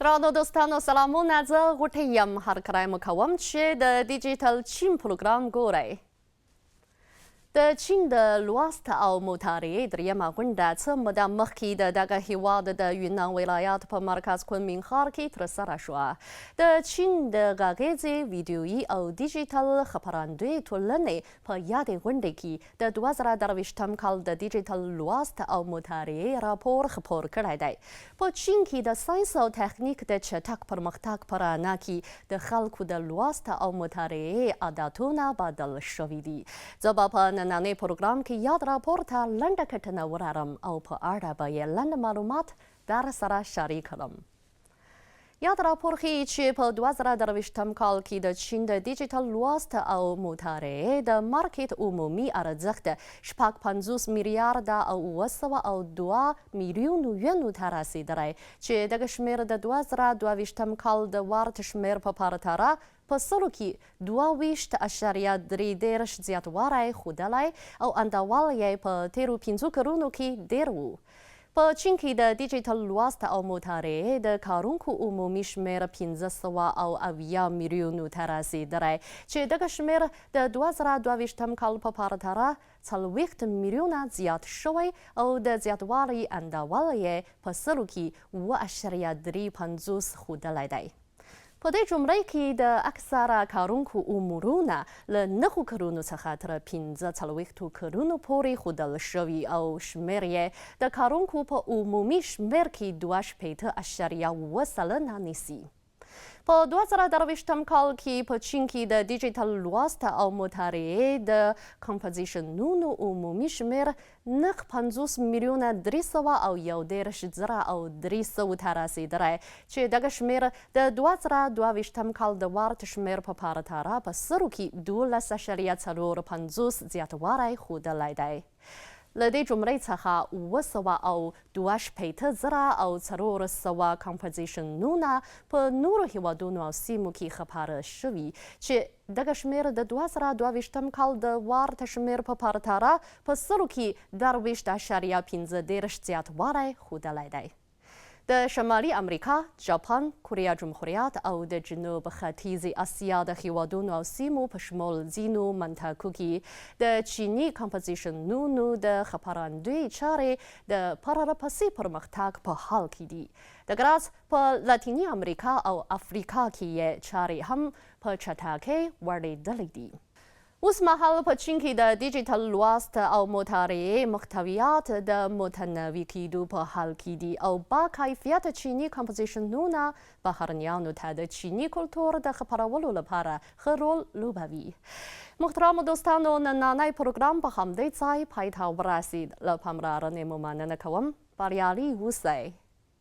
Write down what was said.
درانو دوستانو سلامونه، زه غوټۍ یم. هرکلی مو کوم چې د ډیجیټل چین پروګرام ګورئ. د چین د لوست او مطالعې دریمه غونډه څه موده مخکې د دغه هیواد د یونان ولایت په مرکز کونمین ښار کې ترسره شوه. د چین د غږیزې ویډیویي او ډیجیټل خپرندوی ټولنې په یادې غونډې کې د 2023 کال د ډیجیټل لوست او مطالعې راپور خپور کړی دی. په چین کې د ساینس او تخنیک د چټک پرمختګ په رڼا کې د خلکو د لوست او مطالعې عادتونه بدل شوي دي. زه به په نننۍ پروګرام کې یاد راپور ته لنډه کتنه ورارم او په اړه به یې لنډ معلومات در سره شریک کړم. یاد راپور ښیي چې په 2023 کال کې د چین د ډیجیټل لوست او مطالعې د مارکیټ عمومي ارزښت 56 میلیارده او 902 میلیونو یونو ته رسیدلی چې دغه شمېر د 2022 کال د ورته شمېر په پرتله په سلو کې 22.3 زیاتوالی ښودلی او انډول یې په تیرو 5 کلونو کې ډېر و. په چین کې د ډیجیټل لوست او مطالعې د کارونکو عمومي شمېر 570 میلیونو ته رسیدلی چې دغه شمېر د 2022 کال په پرتله 40 میلیونه زیات شوی او د زیاتوالي انډول یې په سلو کې 2.35 ښودلی دی. په دې جملې کې د اکثره کارونکو عمرونه له 9 کلونو څخه تر 45 کلونو پورې ښودل شوي او شمېر یې د کارونکو په عمومي شمېر کې 2.7 سلنه نیسي. په 2023 کال کې په چین کې د ډیجیټل لوست او مطالعې د کمپوزیشنونو عمومي شمېر 50 میلیونه 311 او 300 ته رسیدلی چې دغه شمېر د 2022 کال د ورته شمېر په پرتله په سلو کې 12.45 زیاتوالی ښودلی دی. له دې جملې څخه 902 او 400 کمپوزیشنونه په نورو هیوادونو او سیمو کې خپاره شوي چې دغه شمېر د 2022 کال د ورته شمېر په پرتله په سلو کې 2.15 زیاتوالی ښودلی دی. د شمالي امریکا، جاپان، کوریا جمهوریت او د جنوب ختیځې اسیا د هیوادونو او سیمو په شمول ځینو منطقو کې د چیني کمپوزیشنونو د خپرندوی چارې د پرله پسې پرمختګ په حال کې دي. د ګراز په لاتیني امریکا او افریقا کې یې چارې هم په چټکۍ وړېدلې دي. اوس مهال په چین کې د ډیجیټل لوست او مطالعې محتویات د متنوع کېدو په حال کې دي او با کیفیت چیني کمپوزیشنونه بهرنیانو ته د چیني کلتور د خپرولو لپاره ښه رول لوبوي. محترمو دوستانو، نننی پروګرام په همدې ځای پای ته ورسید. له پاملرنې مو مننه کوم. بریالي اوسئ.